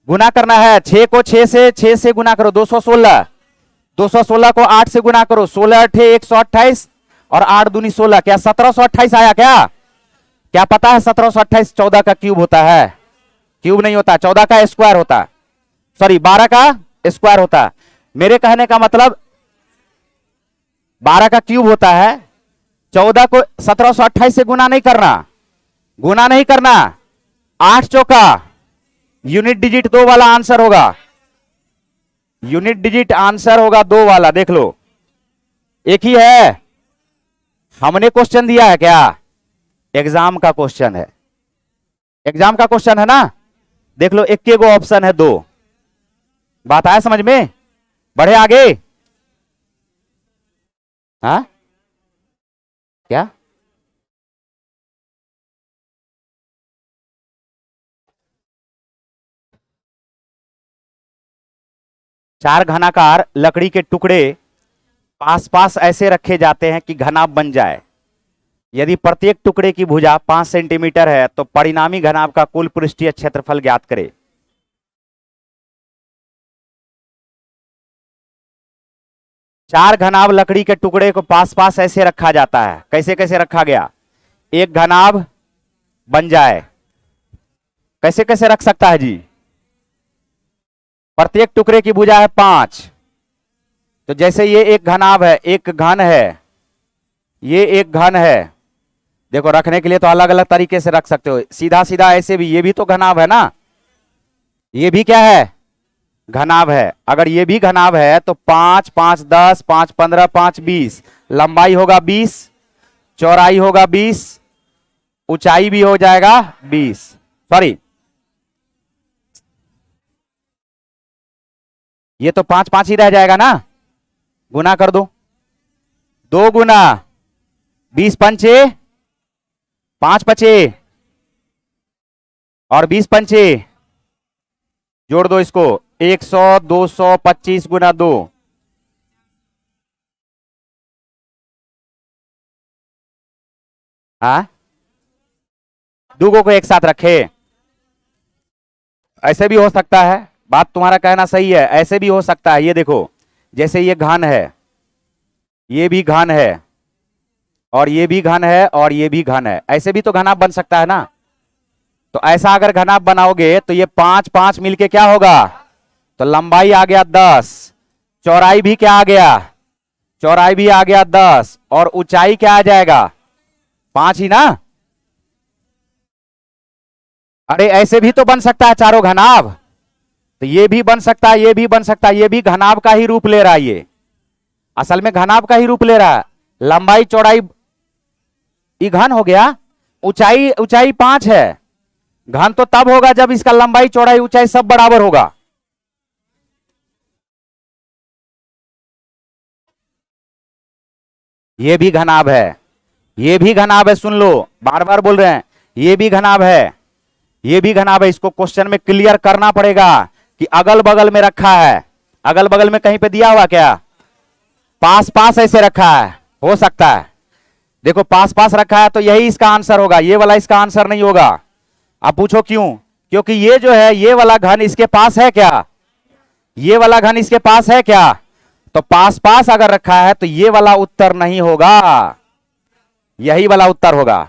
गुना करना है। 6 को 6 से गुना करो, 216, 216 को 8 से गुना करो, 16 अठे 128 और 8 दूनी 16। क्या 1728 आया क्या? क्या पता है 1728 14 का क्यूब होता है? क्यूब नहीं होता, 14 का स्क्वायर होता, सॉरी 12 का स्क्वायर होता। मेरे कहने का मतलब 12 का क्यूब होता है। 14 को 1728 से गुना नहीं करना, गुना नहीं करना। 8 चौका यूनिट डिजिट 2 वाला आंसर होगा, यूनिट डिजिट आंसर होगा 2 वाला। देख लो एक ही है। हमने क्वेश्चन दिया है क्या? एग्जाम का क्वेश्चन है, एग्जाम का क्वेश्चन है ना। देख लो एक गो ऑप्शन है 2, बात आया समझ में? बढ़े आगे? हाँ क्या? चार घनाकार लकड़ी के टुकड़े पास पास ऐसे रखे जाते हैं कि घनाभ बन जाए। यदि प्रत्येक टुकड़े की भुजा 5 सेंटीमीटर है तो परिणामी घनाभ का कुल पृष्ठीय क्षेत्रफल ज्ञात करें। चार घनाभ लकड़ी के टुकड़े को पास पास ऐसे रखा जाता है। कैसे कैसे रखा गया? एक घनाभ बन जाए। कैसे कैसे रख सकता है जी? प्रत्येक टुकड़े की भुजा है 5, तो जैसे ये एक घनाभ है, एक घन है, ये एक घन है। देखो रखने के लिए तो अलग अलग तरीके से रख सकते हो, सीधा सीधा ऐसे भी, ये भी तो घनाभ है ना, ये भी क्या है? घनाभ है। अगर ये भी घनाभ है तो 5 5 10 5 15 5 20, लंबाई होगा 20, चौड़ाई होगा 20, ऊंचाई भी हो जाएगा 20। सॉरी, ये तो 5 5 ही रह जाएगा ना, गुना कर दो, 2 गुना 20 पंचे 5 पचे और 20 पंचे, जोड़ दो इसको, 100 200 25 गुना 2, हाँ दुगो को एक साथ रखे। ऐसे भी हो सकता है, बात तुम्हारा कहना सही है, ऐसे भी हो सकता है। ये देखो, जैसे ये घन है, ये भी घन है, और ये भी घन है, और ये भी घन है, ऐसे भी तो घनाभ बन सकता है ना। तो ऐसा अगर घनाभ बनाओगे तो ये 5 5 मिलके क्या होगा? तो लंबाई आ गया 10, चौड़ाई भी क्या आ गया? चौड़ाई भी आ गया 10, और ऊंचाई क्या आ जाएगा? 5 ही ना। अरे ऐसे भी तो बन सकता है चारों घनाभ, तो ये भी बन सकता है, ये भी बन सकता है, ये भी घनाभ का ही रूप ले रहा है। ये असल में घनाभ का ही रूप ले रहा है। लंबाई चौड़ाई ये घन हो गया, ऊंचाई ऊंचाई 5 है। घन तो तब होगा जब इसका लंबाई चौड़ाई ऊंचाई सब बराबर होगा। ये भी घनाभ है, ये भी घनाभ है, सुन लो, बार बार बोल रहे हैं, ये भी घनाभ है, ये भी घनाभ है। इसको क्वेश्चन में क्लियर करना पड़ेगा कि अगल बगल में रखा है, अगल बगल में कहीं पे दिया हुआ क्या? पास पास ऐसे रखा है, हो सकता है। देखो पास पास रखा है तो यही इसका आंसर होगा, ये वाला इसका आंसर नहीं होगा। आप पूछो क्यों? क्योंकि ये जो है, ये वाला घन इसके पास है क्या? ये वाला घन इसके पास है क्या? तो पास पास अगर रखा है तो ये वाला उत्तर नहीं होगा, यही वाला उत्तर होगा,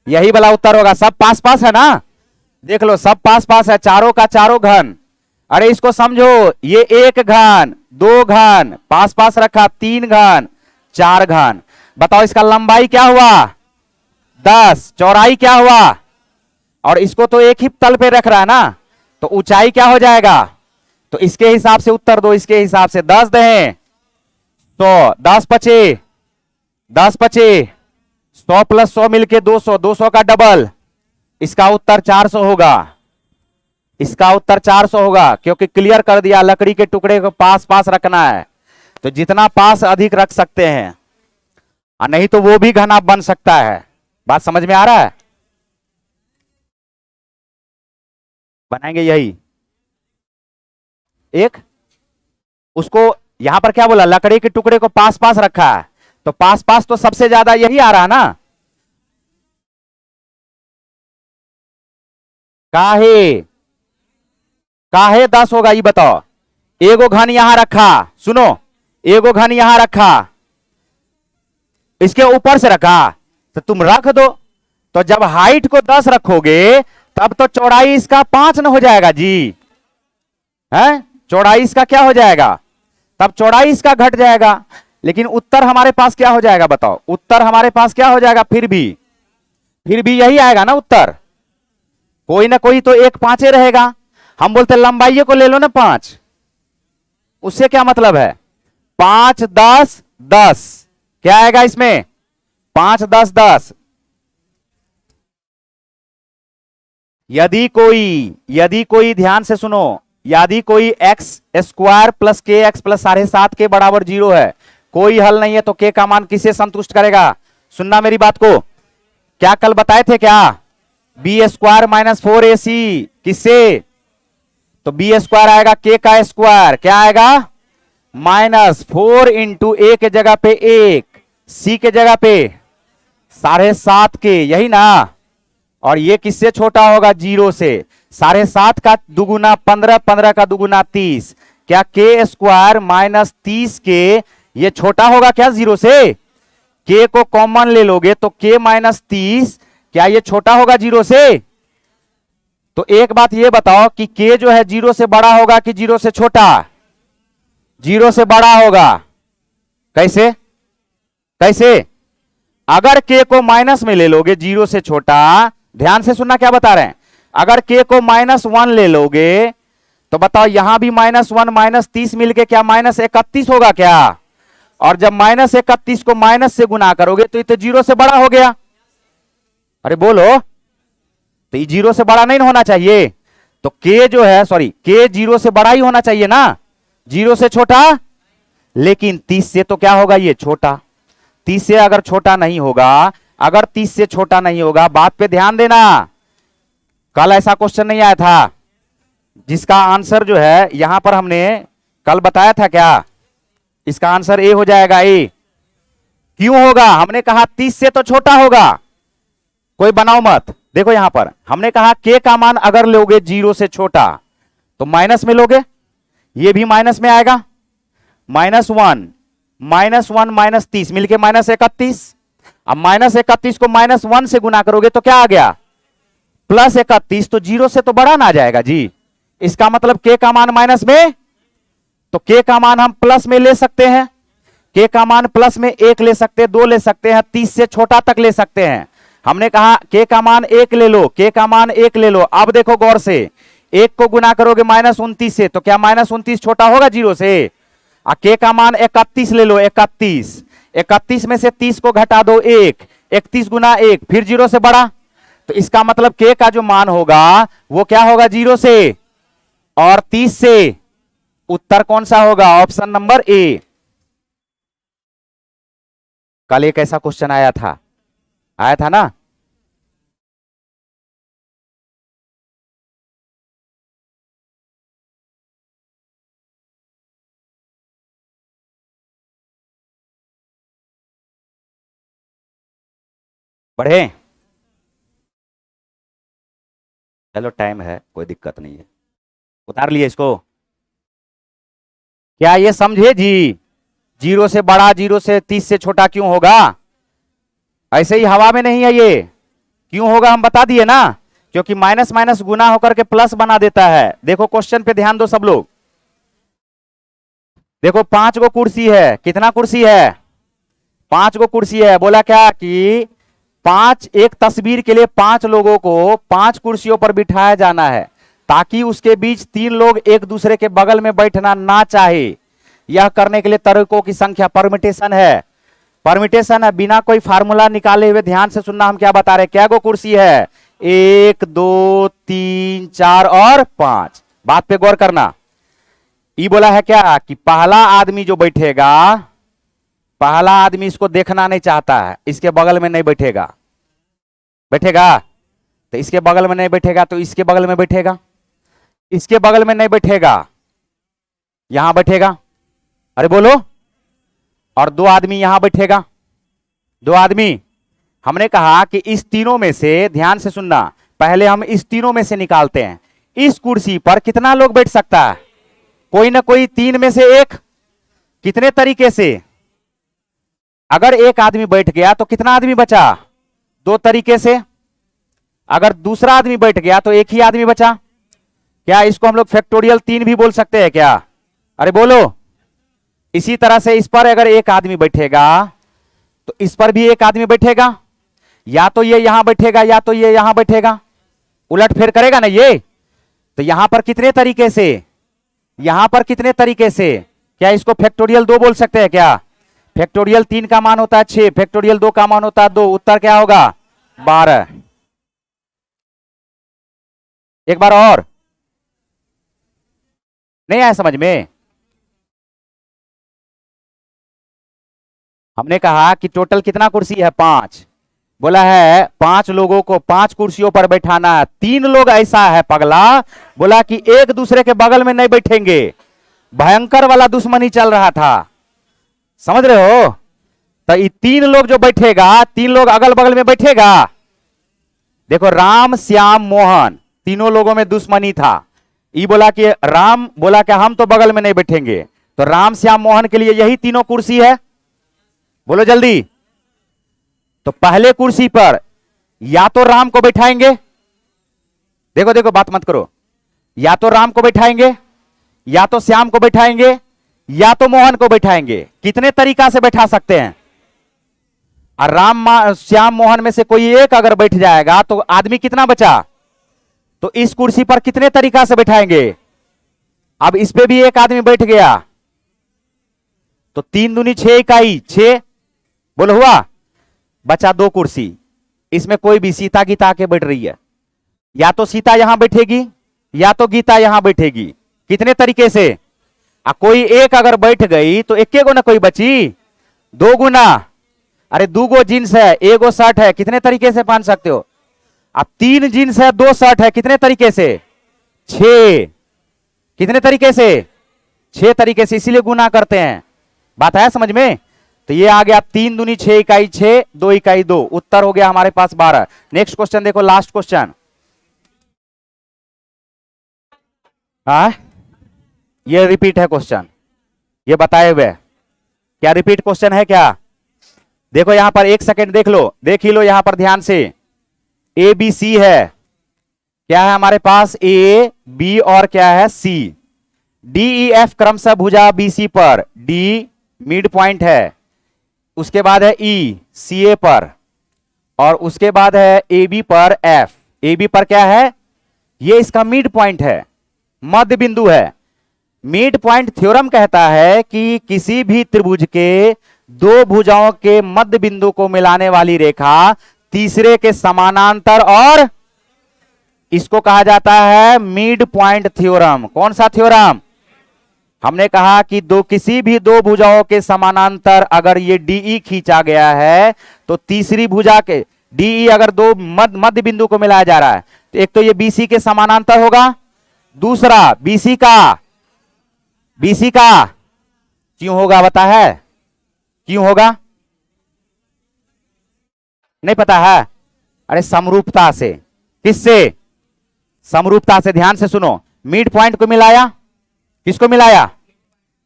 यही वाला उत्तर होगा। सब पास पास है ना, देख लो सब पास पास है, चारों का चारों घन। अरे इसको समझो, ये एक घन, दो घन, पास पास रखा, 3 घन, 4 घन। बताओ इसका लंबाई क्या हुआ? 10, चौड़ाई क्या हुआ? और इसको तो एक ही तल पे रख रहा है ना, तो ऊंचाई क्या हो जाएगा? तो इसके हिसाब से उत्तर दो, इसके हिसाब से 10 दें तो 10 पचे 10 पचे 100 प्लस 100 मिलके 200, 200 का डबल, इसका उत्तर 400 होगा, इसका उत्तर 400 होगा। क्योंकि क्लियर कर दिया, लकड़ी के टुकड़े को पास पास रखना है, तो जितना पास अधिक रख सकते हैं, और नहीं तो वो भी घनाभ बन सकता है। बात समझ में आ रहा है? बनाएंगे यही एक, उसको यहां पर क्या बोला? लकड़ी के टुकड़े को पास पास रखा है, तो पास पास तो सबसे ज्यादा यही आ रहा है ना। काहे काहे 10 होगा ये बताओ? एगो घन यहां रखा, सुनो, एगो घन यहां रखा, इसके ऊपर से रखा, तो तुम रख दो। तो जब हाइट को 10 रखोगे तब तो चौड़ाई इसका 5 न हो जाएगा जी, है? चौड़ाई इसका क्या हो जाएगा? तब चौड़ाई इसका घट जाएगा। लेकिन उत्तर हमारे पास क्या हो जाएगा बताओ? उत्तर हमारे पास क्या हो जाएगा? फिर भी यही आएगा ना उत्तर, कोई ना कोई तो एक 5 रहेगा। हम बोलते लंबाई को ले लो ना 5, उससे क्या मतलब है? 5 10 10, क्या आएगा इसमें? 5 10 10। यदि कोई ध्यान से सुनो, यदि कोई एक्स स्क्वायर प्लस के एक्स प्लस 7.5 के बराबर 0 है, कोई हल नहीं है, तो के का मान किसे संतुष्ट करेगा? सुनना मेरी बात को, क्या कल बताए थे क्या? बी स्क्वायर माइनस 4ac किससे? तो बी स्क्वायर आएगा के का स्क्वायर, क्या आएगा? माइनस 4 इंटू ए के जगह पे 1, सी के जगह पे 7.5 के, यही ना। और ये किससे छोटा होगा? 0 से। 7.5 का दुगुना 15, 15 का दुगुना 30, क्या के स्क्वायर माइनस 30 के ये छोटा होगा क्या 0 से? के को कॉमन ले लोगे तो के माइनस 30, क्या ये छोटा होगा 0 से? तो एक बात ये बताओ कि के जो है 0 से बड़ा होगा कि 0 से छोटा? 0 से बड़ा होगा। कैसे? कैसे? अगर के को माइनस में ले लोगे 0 से छोटा, ध्यान से सुनना क्या बता रहे हैं, अगर के को -1 ले लोगे तो बताओ यहां भी -1 -30 मिलके क्या -31 होगा क्या? और जब -31 को माइनस से गुना करोगे तो ये तो 0 से बड़ा हो गया। अरे बोलो, तो ये 0 से बड़ा नहीं होना चाहिए? तो के जो है, सॉरी, के 0 से बड़ा ही होना चाहिए ना, 0 से छोटा। लेकिन 30 से तो क्या होगा? ये छोटा। 30 से अगर छोटा नहीं होगा, अगर 30 से छोटा नहीं होगा, बात पे ध्यान देना, कल ऐसा क्वेश्चन नहीं आया था जिसका आंसर जो है यहां पर हमने कल बताया था क्या? इसका आंसर ए हो जाएगा। ए क्यों होगा? हमने कहा 30 से तो छोटा होगा, कोई बनाओ मत। देखो यहां पर हमने कहा के का मान अगर लोगे 0 से छोटा तो माइनस में लोगे, ये भी माइनस में आएगा, -1 -30 मिलके -31। अब -31 को -1 से गुना करोगे तो क्या आ गया? +31। तो 0 से तो बड़ा ना आ जाएगा जी। इसका मतलब के का मान माइनस में, तो के का मान हम प्लस में ले सकते हैं। के का मान प्लस में 1 ले सकते हैं, 2 ले सकते हैं, 30 से छोटा तक ले सकते हैं। हमने कहा के का मान 1 ले लो, के का मान 1 ले लो। अब देखो गौर से, 1 को गुना करोगे -29 से तो क्या -29 छोटा होगा 0 से? के का मान 31 ले लो, 31। 31 में से 30 को घटा दो 1, 31 गुना 1 फिर 0 से बड़ा। तो इसका मतलब के का जो मान होगा वो क्या होगा? 0 से और 30 से। उत्तर कौन सा होगा? Option number A. कल एक ऐसा क्वेश्चन आया था, आया था ना? बढ़े? चलो टाइम है, कोई दिक्कत नहीं है, उतार लिए इसको। क्या ये समझे जी? 0 से बड़ा, 0 से 30 से छोटा क्यों होगा? ऐसे ही हवा में नहीं है ये। क्यों होगा हम बता दिए ना, क्योंकि माइनस माइनस गुना होकर के प्लस बना देता है। देखो क्वेश्चन पे ध्यान दो सब लोग। देखो 5 गो कुर्सी है, कितना कुर्सी है? 5 गो कुर्सी है। बोला क्या कि 5, एक तस्वीर के लिए 5 लोगों को 5 कुर्सियों पर बिठाया जाना है, ताकि उसके बीच 3 लोग एक दूसरे के बगल में बैठना ना चाहे। यह करने के लिए तरीकों की संख्या परमिटेशन है। परमिटेशन है, बिना कोई फार्मूला निकाले हुए। ध्यान से सुनना हम क्या बता रहे हैं। क्या गो कुर्सी है? 1 2 3 4 और 5। बात पे गौर करना। ये बोला है क्या कि पहला आदमी जो बैठेगा, पहला आदमी इसको देखना नहीं चाहता है, इसके बगल में नहीं बैठेगा। बैठेगा तो इसके बगल में नहीं बैठेगा, तो इसके बगल में बैठेगा, इसके बगल में नहीं बैठेगा, यहां बैठेगा। अरे बोलो। और 2 आदमी यहां बैठेगा, 2 आदमी। हमने कहा कि इस तीनों में से, ध्यान से सुनना, पहले हम इस तीनों में से निकालते हैं इस कुर्सी पर कितना लोग बैठ सकता है? कोई ना कोई 3 में से एक। कितने तरीके से? अगर एक आदमी बैठ गया तो कितना आदमी बचा? 2 तरीके से। अगर दूसरा आदमी बैठ गया तो एक ही आदमी बचा। क्या इसको हम लोग फैक्टोरियल 3 भी बोल सकते हैं क्या? अरे बोलो। इसी तरह से इस पर अगर एक आदमी बैठेगा तो इस पर भी एक आदमी बैठेगा, या तो ये यहां बैठेगा या तो ये यहां बैठेगा, उलट फेर करेगा ना ये। तो यहां पर कितने तरीके से? यहां पर कितने तरीके से? क्या इसको फैक्टोरियल 2 बोल सकते हैं क्या? फैक्टोरियल 3 का मान होता है 6, फैक्टोरियल 2 का मान होता है 2। उत्तर क्या होगा? 12। एक बार और। नहीं आया समझ में? हमने कहा कि टोटल कितना कुर्सी है? 5। बोला है 5 लोगों को 5 कुर्सियों पर बैठाना है। 3 लोग ऐसा है पगला, बोला कि एक दूसरे के बगल में नहीं बैठेंगे। भयंकर वाला दुश्मनी चल रहा था, समझ रहे हो? तो ये 3 लोग जो बैठेगा, 3 लोग अगल बगल में बैठेगा। देखो राम श्याम मोहन, तीनों लोगों में दुश्मनी था। ये बोला कि राम बोला कि हम तो बगल में नहीं बैठेंगे, तो राम श्याम मोहन के लिए यही तीनों कुर्सी है। बोलो जल्दी। तो पहले कुर्सी पर या तो राम को बैठाएंगे, देखो देखो बात मत करो, या तो राम को बैठाएंगे, या तो श्याम को बैठाएंगे, या तो मोहन को बैठाएंगे। कितने तरीका से बैठा सकते हैं? और राम श्याम मोहन में से कोई एक अगर बैठ जाएगा तो आदमी कितना बचा? तो इस कुर्सी पर कितने तरीका से बैठाएंगे? अब इस पे भी एक आदमी बैठ गया तो 3 दूनी 6 इकाई 6, बोलो हुआ? बचा 2 कुर्सी। इसमें कोई भी सीता गीता आके बैठ रही है, या तो सीता यहां बैठेगी या तो गीता यहां बैठेगी। कितने तरीके से? कोई एक अगर बैठ गई तो एक गो ना कोई बची, 2 गुना। अरे 2 गो जींस है, 1 गो शर्ट है, कितने तरीके से पहन सकते हो? अब 3 जींस है 2 शर्ट है, कितने तरीके से? 6। कितने तरीके से? 6 तरीके से, इसीलिए गुना करते हैं। बात है समझ में? तो ये आ गया 3 दूनी 6 इकाई 6, 2 इकाई 2। उत्तर हो गया हमारे पास 12। नेक्स्ट क्वेश्चन देखो, लास्ट क्वेश्चन। ये रिपीट है क्वेश्चन, ये बताए हुए। क्या रिपीट क्वेश्चन है क्या? देखो यहां पर 1 सेकेंड देख लो, देख ही लो यहां पर ध्यान से। ए बी सी है, क्या है हमारे पास? ए बी और क्या है? सी। डी ई एफ क्रमशः भुजा बीसी पर, डी मिड पॉइंट है, उसके बाद है ई सी ए पर, और उसके बाद है ए बी पर एफ। ए बी पर क्या है? ये इसका मिड पॉइंट है, मध्य बिंदु है। मिड पॉइंट थ्योरम कहता है कि किसी भी त्रिभुज के 2 भुजाओं के मध्य बिंदु को मिलाने वाली रेखा तीसरे के समानांतर, और इसको कहा जाता है मिड पॉइंट थ्योरम। कौन सा थ्योरम? हमने कहा कि किसी भी 2 भुजाओं के समानांतर अगर ये डीई खींचा गया है तो तीसरी भुजा के डीई अगर 2 मध्य बिंदु को मिलाया जा रहा है तो एक तो ये बीसी के समानांतर होगा, दूसरा बीसी का क्यों होगा? बता है क्यों होगा? नहीं पता है? अरे समरूपता से। किससे? समरूपता से। ध्यान से सुनो, मिड पॉइंट को मिलाया, किसको मिलाया?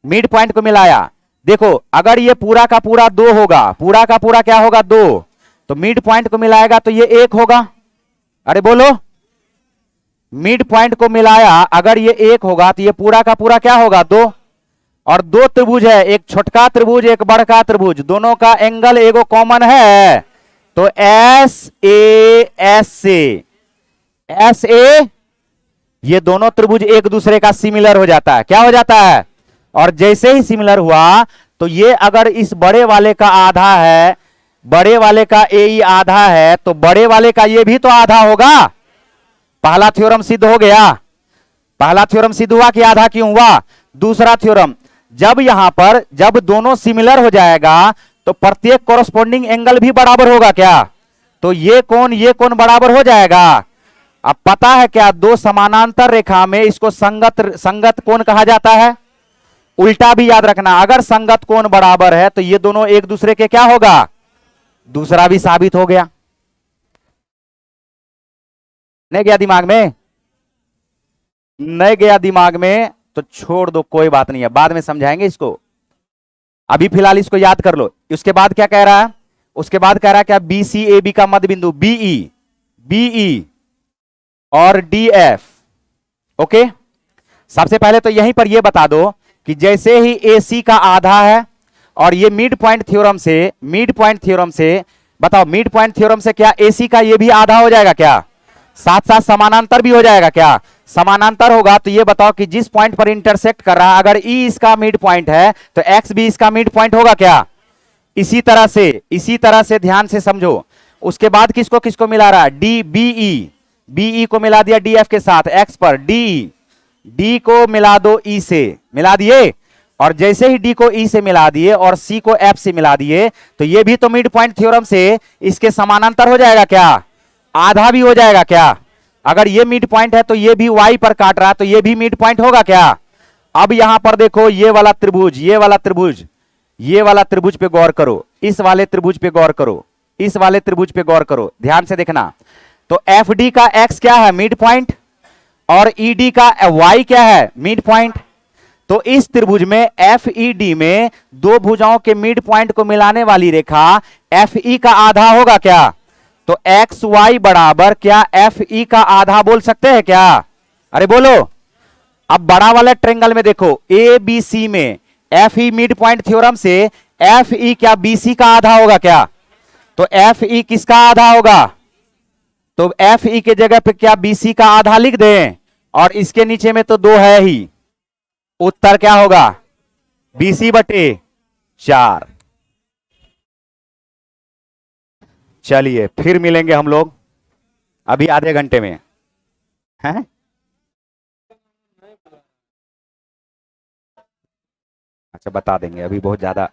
मिड पॉइंट को मिलाया। देखो अगर ये पूरा का पूरा 2 होगा, पूरा का पूरा क्या होगा? 2, तो मिड पॉइंट को मिलाएगा तो ये 1 होगा। अरे बोलो, मिड पॉइंट को मिलाया अगर ये 1 होगा तो ये पूरा का पूरा क्या होगा? 2। और 2 त्रिभुज है, एक छोटका त्रिभुज एक बड़का त्रिभुज, दोनों का एंगल एगो कॉमन है, तो एस ए ये दोनों त्रिभुज एक दूसरे का सिमिलर हो जाता है। क्या हो जाता है? और जैसे ही सिमिलर हुआ तो ये अगर इस बड़े वाले का आधा है, बड़े वाले का ए आधा है, तो बड़े वाले का ये भी तो आधा होगा। पहला थ्योरम सिद्ध हो गया। पहला थ्योरम सिद्ध हुआ कि आधा क्यों हुआ? दूसरा थ्योरम, जब यहां पर जब दोनों सिमिलर हो जाएगा तो प्रत्येक कॉरस्पॉन्डिंग एंगल भी बराबर होगा क्या? तो ये कोण बराबर हो जाएगा। अब पता है क्या? 2 समानांतर रेखा में इसको संगत कोण कहा जाता है। उल्टा भी याद रखना, अगर संगत कोण बराबर है तो ये दोनों एक दूसरे के क्या होगा? दूसरा भी साबित हो गया। नहीं गया दिमाग में? नहीं गया दिमाग में तो छोड़ दो, कोई बात नहीं है, बाद में समझाएंगे इसको। अभी फिलहाल इसको याद कर लो। उसके बाद क्या कह रहा है? उसके बाद कह रहा है क्या? बी सी ए बी का मध्य बिंदु बीई और डी एफ। ओके, सबसे पहले तो यहीं पर यह बता दो कि जैसे ही ए सी का आधा है और ये मिड पॉइंट थ्योरम से बताओ, मिड पॉइंट थ्योरम से क्या ए सी का ये भी आधा हो जाएगा क्या? साथ साथ समानांतर भी हो जाएगा क्या? समानांतर होगा तो ये बताओ कि जिस पॉइंट पर इंटरसेक्ट कर रहा है, अगर ई इसका मिड पॉइंट है तो एक्स भी इसका मिड पॉइंट होगा क्या? इसी तरह से ध्यान से समझो। उसके बाद किसको किसको मिला रहा है? डी बीई को मिला दिया डी एफ के साथ, एक्स पर डी, डी को मिला दो ई से, मिला दिए, और जैसे ही डी को ई से मिला दिए और सी को एफ से मिला दिए, तो ये भी तो मिड पॉइंट थ्योरम से इसके समानांतर हो जाएगा क्या, आधा भी हो जाएगा क्या। अगर ये मिड पॉइंट है तो ये भी वाई पर काट रहा है, तो ये भी मिड पॉइंट होगा क्या। अब यहां पर देखो ये वाला त्रिभुज, ये वाला त्रिभुज, ये वाला त्रिभुज पे गौर करो, इस वाले त्रिभुज पे गौर करो, इस वाले त्रिभुज पे गौर करो, ध्यान से देखना। तो एफ डी का एक्स क्या है, मिड पॉइंट, और ई डी का वाई क्या है, मिड पॉइंट। तो इस त्रिभुज में एफ ई डी में दो भुजाओं के मिड पॉइंट को मिलाने वाली रेखा एफ ई का आधा होगा क्या। तो एक्स वाई बराबर क्या एफ ई का आधा बोल सकते हैं क्या, अरे बोलो। अब बड़ा वाले ट्रेंगल में देखो ए बी सी में F E mid point theorem से एफ ई क्या बी सी का आधा होगा क्या, तो एफ ई किसका आधा होगा, तो एफ ई के जगह पे क्या बी सी का आधा लिख दें, और इसके नीचे में तो 2 है ही, उत्तर क्या होगा BC बटे 4। चलिए फिर मिलेंगे हम लोग अभी आधे घंटे में, हैं? अच्छा बता देंगे, अभी बहुत ज्यादा